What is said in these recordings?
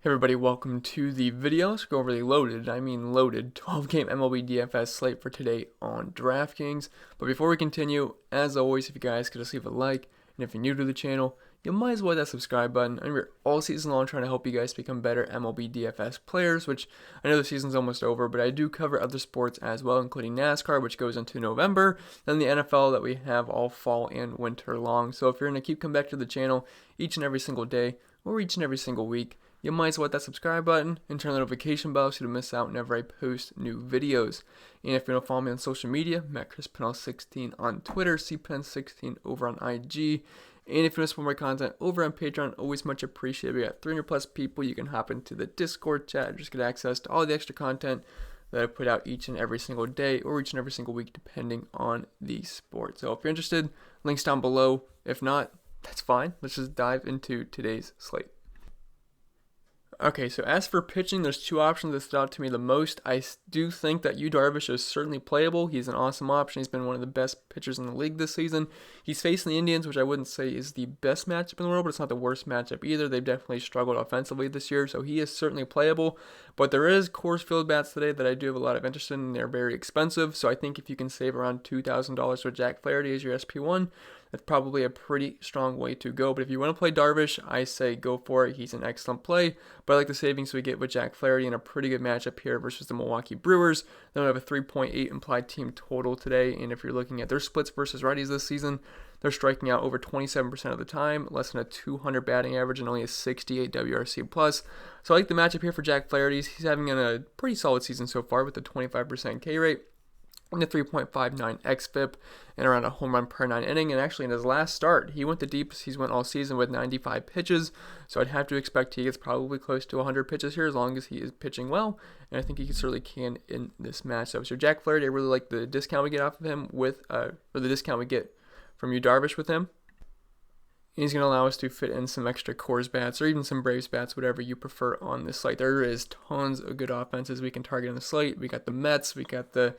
Hey everybody, welcome to the video. Let's go over the loaded 12-game MLB DFS slate for today on Draftkings. But before we continue, as always, if you guys could just leave a like, and if you're new to the channel, you might as well hit that subscribe button. And we're all season long trying to help you guys become better MLB DFS players, which I know the season's almost over, but I do cover other sports as well, including NASCAR, which goes into November, then the NFL that we have all fall and winter long. So if you're going to keep coming back to the channel each and every single day, or each and every single week, you might as well hit that subscribe button and turn the notification bell so you don't miss out whenever I post new videos. And if you want to follow me on social media, MattChrisPennell16 on Twitter, CPen16 over on IG. And if you want to support my content over on Patreon, always much appreciated. We got 300 plus people. You can hop into the Discord chat and just get access to all the extra content that I put out each and every single day or each and every single week, depending on the sport. So if you're interested, links down below. If not, that's fine. Let's just dive into today's slate. Okay, so as for pitching, there's two options that stood out to me the most. I do think that Yu Darvish is certainly playable. He's an awesome option. He's been one of the best pitchers in the league this season. He's facing the Indians, which I wouldn't say is the best matchup in the world, but it's not the worst matchup either. They've definitely struggled offensively this year, so he is certainly playable. But there is Coors Field bats today that I do have a lot of interest in, and they're very expensive. So I think if you can save around $2,000 with Jack Flaherty as your SP1, that's probably a pretty strong way to go. But if you want to play Darvish, I say go for it. He's an excellent play. But I like the savings we get with Jack Flaherty in a pretty good matchup here versus the Milwaukee Brewers. Then we have a 3.8 implied team total today. And if you're looking at their splits versus righties this season, they're striking out over 27% of the time, less than a 200 batting average, and only a 68 WRC plus. So I like the matchup here for Jack Flaherty. He's having a pretty solid season so far with a 25% K rate and a 3.59 xFIP and around a home run per 9 inning. And actually in his last start, he went the deepest he's went all season with 95 pitches. So I'd have to expect he gets probably close to 100 pitches here as long as he is pitching well. And I think he certainly can in this matchup. So Jack Flaherty, I really like the discount we get off of him or the discount we get from Yu Darvish with him. He's going to allow us to fit in some extra Coors bats or even some Braves bats, whatever you prefer on this slate. There is tons of good offenses we can target on the slate. We got the Mets, we got the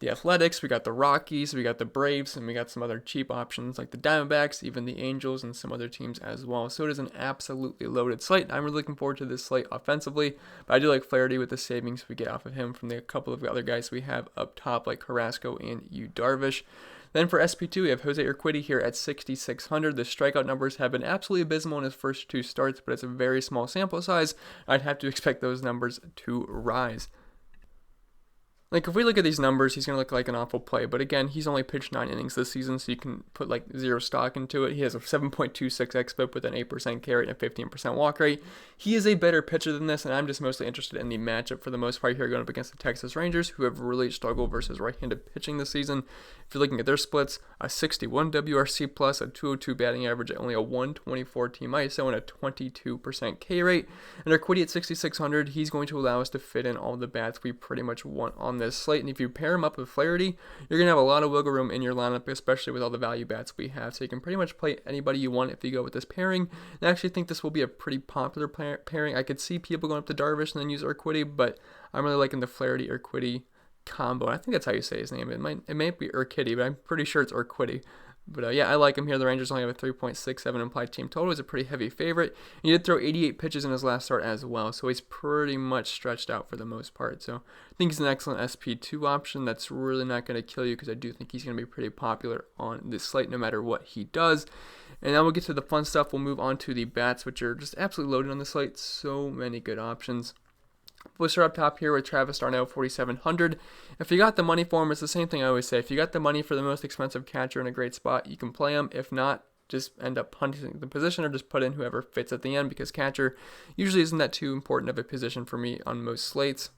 Athletics, we got the Rockies, we got the Braves, and we got some other cheap options like the Diamondbacks, even the Angels, and some other teams as well. So it is an absolutely loaded slate. I'm really looking forward to this slate offensively, but I do like Flaherty with the savings we get off of him from the couple of other guys we have up top like Carrasco and Yu Darvish. Then for SP2, we have Jose Urquidy here at 6,600. The strikeout numbers have been absolutely abysmal in his first two starts, but it's a very small sample size. I'd have to expect those numbers to rise. Like, if we look at these numbers, he's going to look like an awful play. But again, he's only pitched 9 innings this season, so you can put, like, zero stock into it. He has a 7.26 xFIP with an 8% K rate and a 15% walk rate. He is a better pitcher than this, and I'm just mostly interested in the matchup for the most part here going up against the Texas Rangers, who have really struggled versus right-handed pitching this season. If you're looking at their splits, a 61 WRC plus, a 202 batting average, only a 124 team ISO, and a 22% K rate. And Urquidy at 6,600, he's going to allow us to fit in all the bats we pretty much want on this slate. And if you pair him up with Flaherty, you're going to have a lot of wiggle room in your lineup, especially with all the value bats we have. So you can pretty much play anybody you want if you go with this pairing. And I actually think this will be a pretty popular pairing. I could see people going up to Darvish and then use Urquidy, but I'm really liking the Flaherty Urquidy combo. I think that's how you say his name. It might be Urquidy, but I'm pretty sure it's Urquidy. But yeah, I like him here. The Rangers only have a 3.67 implied team total. He's a pretty heavy favorite. He did throw 88 pitches in his last start as well, so he's pretty much stretched out for the most part. So I think he's an excellent SP2 option that's really not going to kill you because I do think he's going to be pretty popular on this slate no matter what he does. And now we'll get to the fun stuff. We'll move on to the bats, which are just absolutely loaded on the slate. So many good options. We'll start up top here with Travis d'Arnaud, 4,700. If you got the money for him, it's the same thing I always say. If you got the money for the most expensive catcher in a great spot, you can play him. If not, just end up punting the position or just put in whoever fits at the end because catcher usually isn't that too important of a position for me on most slates.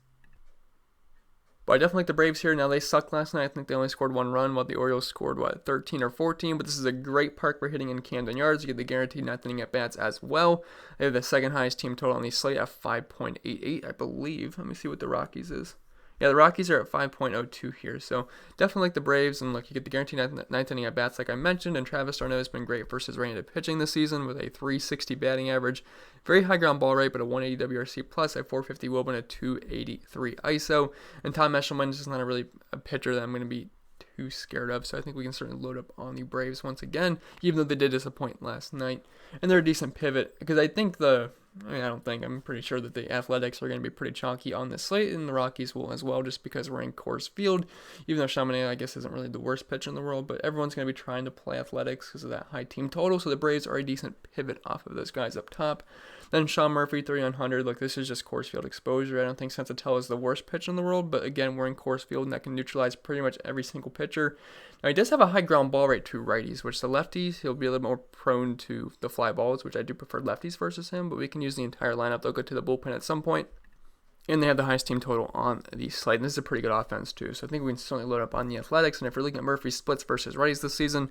But I definitely like the Braves here. Now, they sucked last night. I think they only scored 1 run, while the Orioles scored, 13 or 14. But this is a great park for hitting in Camden Yards. You get the guaranteed ninth inning at bats as well. They have the second highest team total on the slate at 5.88, I believe. Let me see what the Rockies is. Yeah, the Rockies are at 5.02 here, so definitely like the Braves. And look, you get the guaranteed ninth inning at bats, like I mentioned. And Travis d'Arnaud has been great versus right-handed pitching this season with a 360 batting average, very high ground ball rate, but a 180 WRC plus, a 450 WOBA, and a 283 ISO. And Tom Eshelman is just not a pitcher that I'm going to be too scared of, so I think we can certainly load up on the Braves once again, even though they did disappoint last night. And they're a decent pivot because I think the I mean, I don't think. I'm pretty sure that the Athletics are going to be pretty chalky on this slate, and the Rockies will as well, just because we're in Coors Field. Even though Chamonix, I guess, isn't really the worst pitcher in the world, but everyone's going to be trying to play Athletics because of that high team total. So the Braves are a decent pivot off of those guys up top. Then Sean Murphy, 3,900. Look, this is just Coors Field exposure. I don't think Sensatella is the worst pitcher in the world, but again, we're in Coors Field, and that can neutralize pretty much every single pitcher. Now, he does have a high ground ball rate to righties, which the lefties, he'll be a little more prone to the fly balls, which I do prefer lefties versus him, but we can use the entire lineup. They'll go to the bullpen at some point. And they have the highest team total on the slate. And this is a pretty good offense, too. So I think we can certainly load up on the Athletics. And if you're looking at Murphy's splits versus righties this season,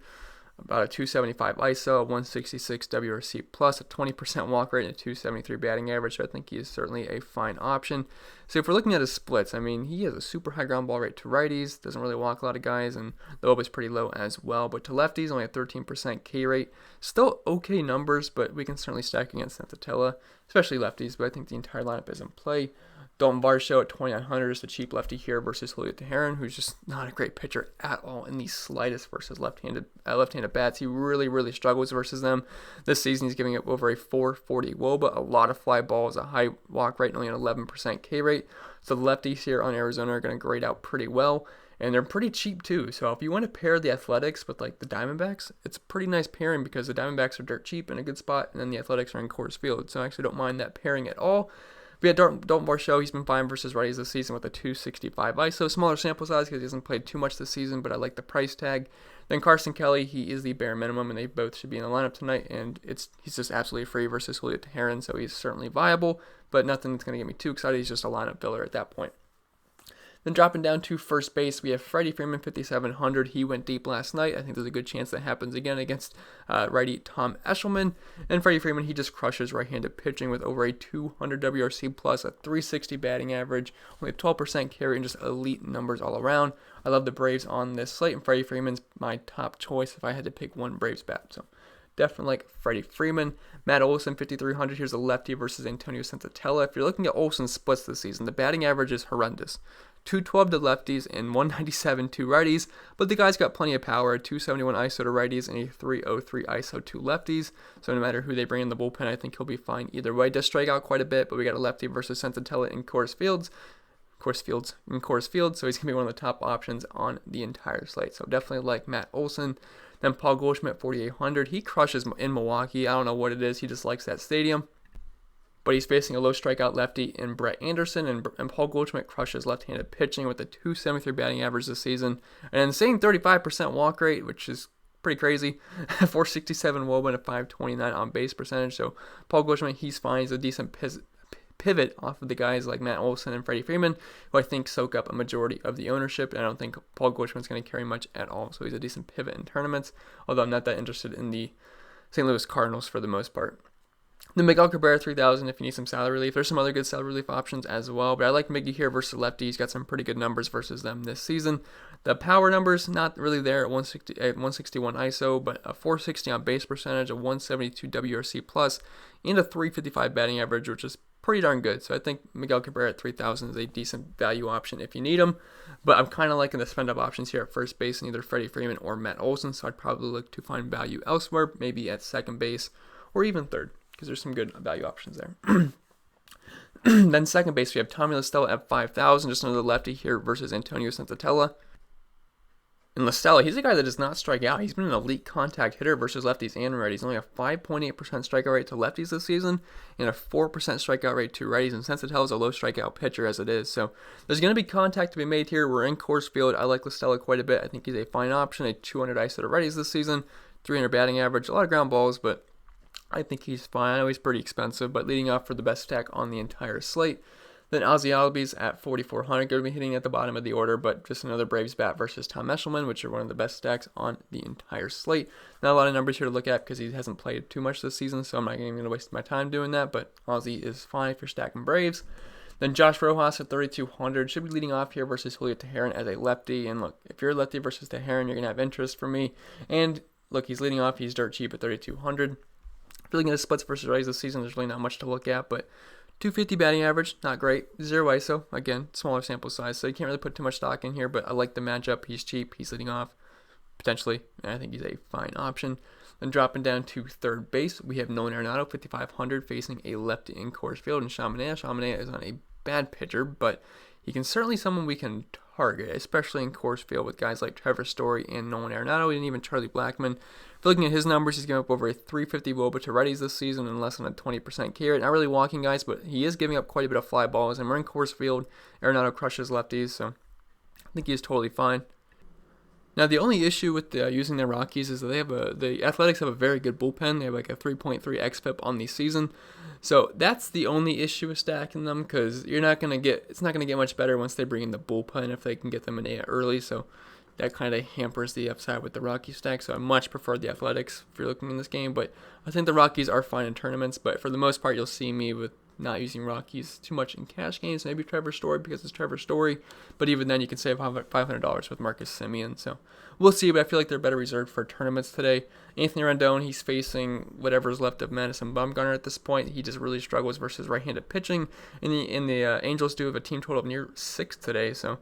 about a 275 ISO, a 166 WRC plus, a 20% walk rate, and a 273 batting average. So I think he is certainly a fine option. So if we're looking at his splits, I mean, he has a super high ground ball rate to righties, doesn't really walk a lot of guys, and the OB is pretty low as well. But to lefties, only a 13% K rate. Still okay numbers, but we can certainly stack against Sensatella, especially lefties, but I think the entire lineup is in play. Dalton Varsho at 2,900 is the cheap lefty here versus Julio Teheran, who's just not a great pitcher at all in the slightest versus left-handed bats. He really struggles versus them. This season he's giving up over a 440 WOBA, a lot of fly balls, a high walk rate, and only an 11% K rate. So the lefties here on Arizona are going to grade out pretty well, and they're pretty cheap too. So if you want to pair the Athletics with like the Diamondbacks, it's a pretty nice pairing because the Diamondbacks are dirt cheap in a good spot, and then the Athletics are in Coors Field. So I actually don't mind that pairing at all. But yeah, Dalton Varsho, he's been fine versus righties this season with a 265 ISO. Smaller sample size because he hasn't played too much this season, but I like the price tag. Then Carson Kelly, he is the bare minimum, and they both should be in the lineup tonight. And he's just absolutely free versus Julio Teheran, so he's certainly viable, but nothing that's going to get me too excited. He's just a lineup filler at that point. Then dropping down to first base, we have Freddy Freeman, 5,700. He went deep last night. I think there's a good chance that happens again against righty Tom Eshelman. And Freddy Freeman, he just crushes right-handed pitching with over a 200 WRC plus, a 360 batting average, only a 12% carry, and just elite numbers all around. I love the Braves on this slate, and Freddy Freeman's my top choice if I had to pick one Braves bat. So definitely like Freddy Freeman. Matt Olson, 5,300. Here's a lefty versus Antonio Sensatella. If you're looking at Olson's splits this season, the batting average is horrendous. 212 to lefties and 197 to righties, but the guy's got plenty of power, a 271 ISO to righties and a 303 ISO to lefties, so no matter who they bring in the bullpen, I think he'll be fine either way. Does strike out quite a bit, but we got a lefty versus Sensatella in Coors Field, so he's going to be one of the top options on the entire slate, so definitely like Matt Olson. Then Paul Goldschmidt, 4,800. He crushes in Milwaukee. I don't know what it is. He just likes that stadium. But he's facing a low strikeout lefty in Brett Anderson, and Paul Goldschmidt crushes left-handed pitching with a 273 batting average this season, an insane 35% walk rate, which is pretty crazy, 467 WOBA and a 529 on base percentage. So Paul Goldschmidt, he's fine. He's a decent pivot off of the guys like Matt Olson and Freddie Freeman, who I think soak up a majority of the ownership, and I don't think Paul Goldschmidt's going to carry much at all. So he's a decent pivot in tournaments, although I'm not that interested in the St. Louis Cardinals for the most part. Then Miguel Cabrera, 3,000 if you need some salary relief. There's some other good salary relief options as well, but I like Miggy here versus lefty. He's got some pretty good numbers versus them this season. The power numbers, not really there at 161 ISO, but a 460 on base percentage, a 172 WRC plus, and a 355 batting average, which is pretty darn good. So I think Miguel Cabrera at 3,000 is a decent value option if you need him. But I'm kind of liking the spend up options here at first base in either Freddie Freeman or Matt Olson, so I'd probably look to find value elsewhere, maybe at second base or even third, because there's some good value options there. Then second base, we have Tommy La Stella at 5,000, just another lefty here versus Antonio Sensatella. And La Stella, he's a guy that does not strike out. He's been an elite contact hitter versus lefties and righties. Only a 5.8% strikeout rate to lefties this season and a 4% strikeout rate to righties. And Sensatella is a low strikeout pitcher as it is. So there's going to be contact to be made here. We're in Coors Field. I like La Stella quite a bit. I think he's a fine option. A 200 ISO to righties this season, 300 batting average, a lot of ground balls, but I think he's fine. I know he's pretty expensive, but leading off for the best stack on the entire slate. Then Ozzie Albies at 4,400, going to be hitting at the bottom of the order, but just another Braves bat versus Tom Eshelman, which are one of the best stacks on the entire slate. Not a lot of numbers here to look at because he hasn't played too much this season, so I'm not even going to waste my time doing that, but Ozzie is fine if you're stacking Braves. Then Josh Rojas at 3,200 should be leading off here versus Julio Teheran as a lefty. And look, if you're a lefty versus Teheran, you're going to have interest for me. And look, he's leading off. He's dirt cheap at 3,200. If you're looking at splits versus righties this season, there's really not much to look at, but 250 batting average, not great. 0 ISO, again, smaller sample size, so you can't really put too much stock in here, but I like the matchup. He's cheap, he's leading off. potentially, and I think he's a fine option. Then dropping down to third base, we have Nolan Arenado, 5,500, facing a lefty in Coors Field, and Chaminade. Chaminade is not a bad pitcher, but he can certainly someone we can target, especially in Coors Field with guys like Trevor Story and Nolan Arenado, and even Charlie Blackmon. If you're looking at his numbers, he's giving up over a 350 WOBA to righties this season and less than a 20% K rate. Not really walking guys, but he is giving up quite a bit of fly balls, and we're in Coors Field. Arenado crushes lefties, so I think he's totally fine. Now, the only issue with using the Rockies is that the Athletics have a very good bullpen. They have like a 3.3 xFIP on the season. So that's the only issue with stacking them, because it's not going to get much better once they bring in the bullpen if they can get them in early. So that kind of hampers the upside with the Rockies stack. So I much prefer the Athletics if you're looking in this game. But I think the Rockies are fine in tournaments. But for the most part, you'll see me with not using Rockies too much in cash games. Maybe Trevor Story because it's Trevor Story. But even then, you can save $500 with Marcus Semien. So we'll see, but I feel like they're better reserved for tournaments today. Anthony Rondon, he's facing whatever's left of Madison Bumgarner at this point. He just really struggles versus right-handed pitching. And the Angels do have a team total of near 6 today. So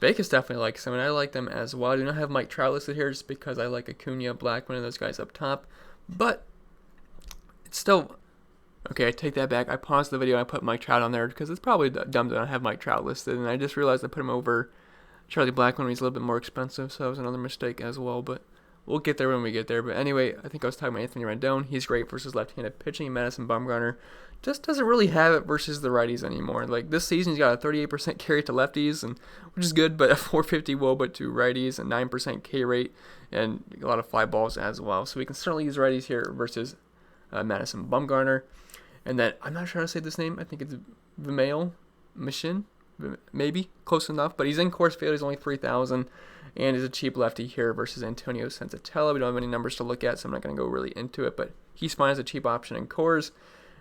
Vegas definitely likes them, and I like them as well. I do not have Mike Trout listed here just because I like Acuna, Blackmon, and those guys up top. But it's still... Okay, I take that back. I paused the video and I put Mike Trout on there because it's probably dumb to not have Mike Trout listed. And I just realized I put him over Charlie Blackmon when he's a little bit more expensive. So that was another mistake as well. But we'll get there when we get there. But anyway, I think I was talking about Anthony Rondon. He's great versus left-handed pitching. Madison Bumgarner just doesn't really have it versus the righties anymore. Like this season, he's got a 38% carry to lefties, which is good, but a 450 WOBA to righties, a 9% K rate, and a lot of fly balls as well. So we can certainly use righties here versus Madison Bumgarner. And then, I'm not sure how to say this name. I think it's Vimail Machine. Maybe. Close enough. But he's in Coors Field. He's only 3,000. And he's a cheap lefty here versus Antonio Sensatella. We don't have any numbers to look at, so I'm not going to go really into it. But he's fine as a cheap option in Coors.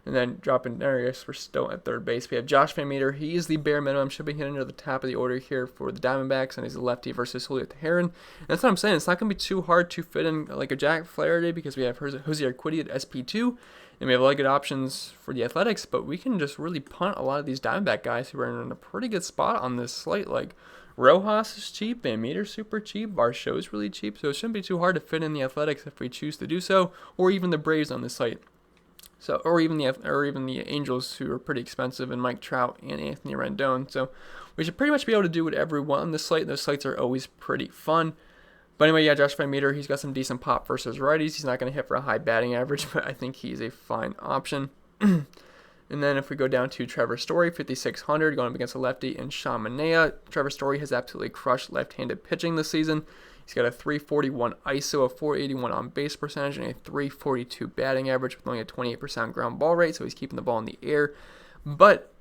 And then dropping Darius, we're still at third base. We have Josh Van Meter. He is the bare minimum. Should be hitting near the top of the order here for the Diamondbacks. And he's a lefty versus Julio Teheran. And that's what I'm saying. It's not going to be too hard to fit in like a Jack Flaherty because we have Jose Urquidy at SP2. And we have a lot of good options for the Athletics, but we can just really punt a lot of these Diamondback guys who are in a pretty good spot on this slate. Like Rojas is cheap, Van Meter's super cheap, Varsho's really cheap, so it shouldn't be too hard to fit in the Athletics if we choose to do so, or even the Braves on this slate. So, or even the Angels, who are pretty expensive, and Mike Trout and Anthony Rondon. So we should pretty much be able to do whatever we want on this slate. Those slates are always pretty fun. But anyway, yeah, Josh Van Meter, he's got some decent pop versus righties. He's not going to hit for a high batting average, but I think he's a fine option. And then if we go down to Trevor Story, 5,600, going up against a lefty in Chaminade. Trevor Story has absolutely crushed left-handed pitching this season. He's got a 341 ISO, a 481 on base percentage, and a 342 batting average with only a 28% ground ball rate, so he's keeping the ball in the air. But,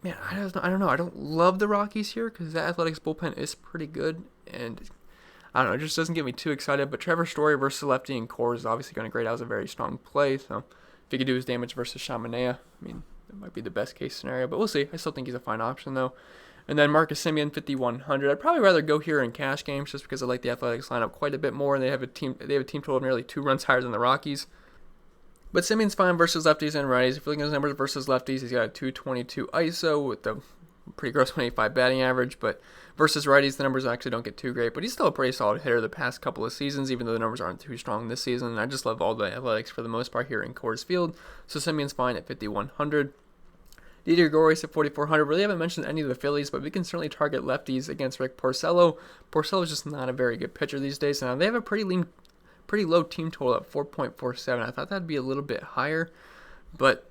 man, I don't know. I don't love the Rockies here because the Athletics bullpen is pretty good, and I don't know, it just doesn't get me too excited. But Trevor Story versus lefty in Coors is obviously going to grade out as a very strong play. So if he could do his damage versus Chaminade, I mean, that might be the best case scenario. But we'll see. I still think he's a fine option, though. And then Marcus Semien, 5,100. I'd probably rather go here in cash games just because I like the Athletics lineup quite a bit more. And they have a team total of nearly 2 runs higher than the Rockies. But Semien's fine versus lefties and righties. If you're looking at his numbers versus lefties, he's got a 222 ISO with the pretty gross 185 batting average, but versus righties, the numbers actually don't get too great, but he's still a pretty solid hitter the past couple of seasons, even though the numbers aren't too strong this season. And I just love all the Athletics for the most part here in Coors Field. So Semien's fine at 5,100. Didi Gregorius at 4,400. Really haven't mentioned any of the Phillies, but we can certainly target lefties against Rick Porcello. Porcello is just not a very good pitcher these days. Now, they have a pretty low team total at 4.47. I thought that'd be a little bit higher, but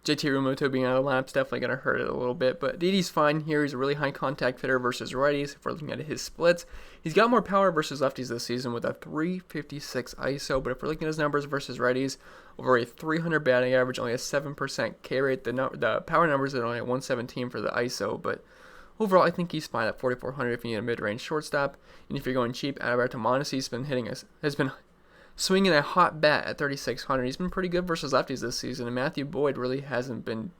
JT Realmuto being out of the lineup is definitely going to hurt it a little bit. But Didi's fine here. He's a really high contact hitter versus righties. If we're looking at his splits, he's got more power versus lefties this season with a 356 ISO. But if we're looking at his numbers versus righties, over a 300 batting average, only a 7% K rate. The power numbers are only at 117 for the ISO. But overall, I think he's fine at 4,400 if you need a mid-range shortstop. And if you're going cheap, Adalberto Mondesi has been swinging a hot bat at 3,600. He's been pretty good versus lefties this season, and Matthew Boyd really hasn't been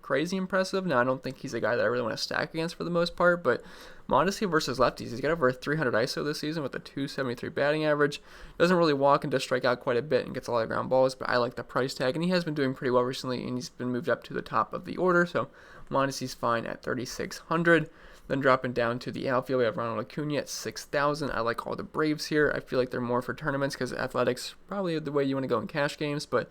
crazy impressive. Now, I don't think he's a guy that I really want to stack against for the most part, but Mondesi versus lefties, he's got over 300 ISO this season with a 273 batting average. Doesn't really walk and does strike out quite a bit and gets a lot of ground balls, but I like the price tag, and he has been doing pretty well recently, and he's been moved up to the top of the order, so Mondesi's fine at 3,600. Then dropping down to the outfield, we have Ronald Acuna at 6,000. I like all the Braves here. I feel like they're more for tournaments because Athletics probably the way you want to go in cash games, but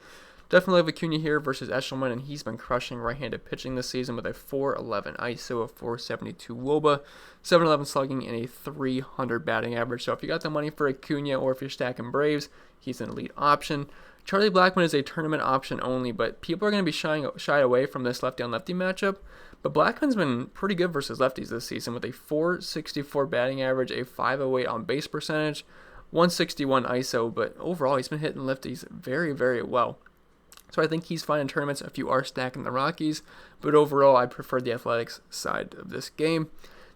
definitely have Acuna here versus Eshelman, and he's been crushing right-handed pitching this season with a 4.11 ISO, a 4.72 WOBA, 7.11 slugging, and a 300 batting average. So if you got the money for Acuna or if you're stacking Braves, he's an elite option. Charlie Blackmon is a tournament option only, but people are going to be shy away from this lefty-on-lefty matchup. But Blackmon's been pretty good versus lefties this season with a 4.64 batting average, a 5.08 on-base percentage, 161 ISO, but overall he's been hitting lefties very, very well. So I think he's fine in tournaments if you are stacking the Rockies, but overall I prefer the Athletics side of this game.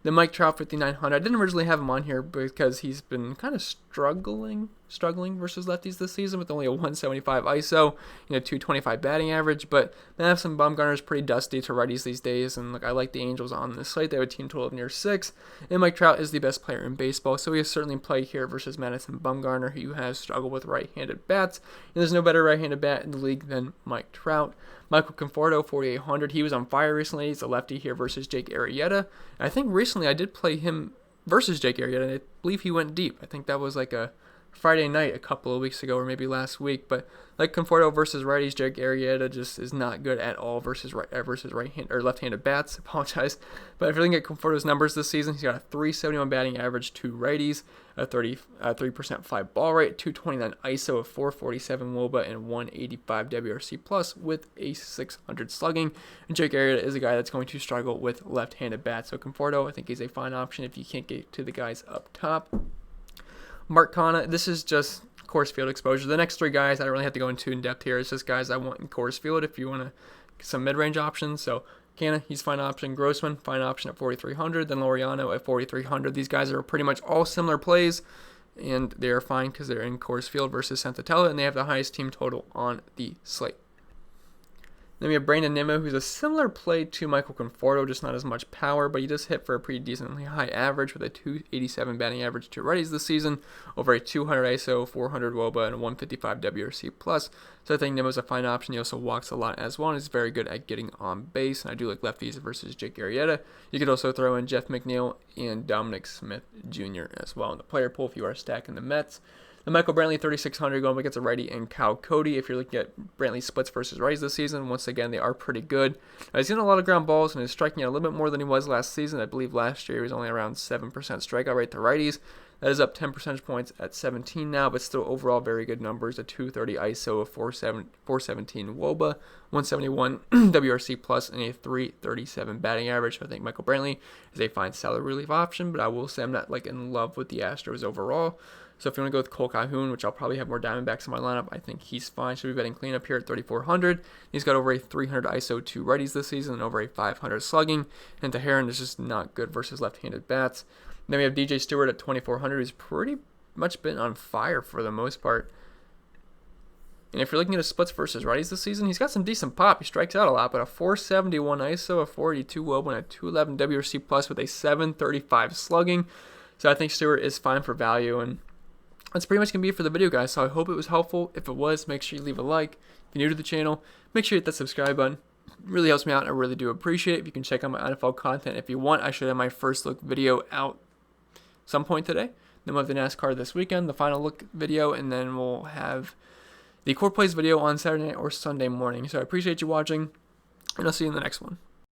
Then Mike Trout, 5,900. I didn't originally have him on here because he's been kind of struggling versus lefties this season with only a 175 ISO, 225 batting average. But Madison Bumgarner's pretty dusty to righties these days, and look, I like the Angels on this slate. They have a team total of near 6, and Mike Trout is the best player in baseball, so he has certainly played here versus Madison Bumgarner, who has struggled with right-handed bats. And there's no better right-handed bat in the league than Mike Trout. Michael Conforto, 4,800. He was on fire recently. He's a lefty here versus Jake Arrieta. I think recently I did play him versus Jake Arrieta, and I believe he went deep. I think that was like a Friday night a couple of weeks ago or maybe last week. But like Conforto versus righties, Jake Arrieta just is not good at all versus right-hand or left-handed bats. Apologize. But if you're looking at Conforto's numbers this season, he's got a 371 batting average to righties, a 3% fly ball rate, 229 ISO, a 447 WOBA, and 185 WRC plus with a 600 slugging. And Jake Arrieta is a guy that's going to struggle with left-handed bats. So Conforto, I think, is a fine option if you can't get to the guys up top. Mark Canha, this is just Coors Field exposure. The next 3 guys I don't really have to go into in depth here. It's just guys I want in Coors Field if you want to get some mid-range options. So Canha, he's fine option. Grossman, fine option at 4,300. Then Laureano at 4,300. These guys are pretty much all similar plays, and they're fine because they're in Coors Field versus Santatella, and they have the highest team total on the slate. Then we have Brandon Nemo, who's a similar play to Michael Conforto, just not as much power, but he does hit for a pretty decently high average with a 287 batting average to righties this season, over a 200 ISO, 400 WOBA, and a 155 WRC plus. So I think Nemo's a fine option. He also walks a lot as well, and is very good at getting on base. And I do like lefties versus Jake Arrieta. You could also throw in Jeff McNeil and Dominic Smith Jr. as well in the player pool if you are stacking the Mets. The Michael Brantley, 3,600, going against a righty, and Kyle Cody. If you're looking at Brantley splits versus righties this season, once again, they are pretty good. He's getting a lot of ground balls and is striking out a little bit more than he was last season. I believe last year he was only around 7% strikeout rate to righties. That is up 10 percentage points at 17 now, but still overall very good numbers. A 230 ISO, a 417 WOBA, 171 WRC plus, and a 337 batting average. So I think Michael Brantley is a fine salary relief option, but I will say I'm not in love with the Astros overall. So if you want to go with Cole Calhoun, which I'll probably have more Diamondbacks in my lineup, I think he's fine. Should be betting clean up here at 3,400. He's got over a 300 ISO to righties this season and over a 500 slugging. And Teheran is just not good versus left-handed bats. Then we have DJ Stewart at 2,400, who's pretty much been on fire for the most part. And if you're looking at his splits versus righties this season, he's got some decent pop. He strikes out a lot, but a 471 ISO, a 482 WOBA, and a 211 WRC plus with a 735 slugging. So I think Stewart is fine for value, and that's pretty much going to be it for the video, guys. So I hope it was helpful. If it was, make sure you leave a like. If you're new to the channel, make sure you hit that subscribe button. It really helps me out, and I really do appreciate it. If you can check out my NFL content if you want. I should have my first look video out some point today. Then we'll have the NASCAR this weekend, the final look video, and then we'll have the core plays video on Saturday night or Sunday morning. So I appreciate you watching, and I'll see you in the next one.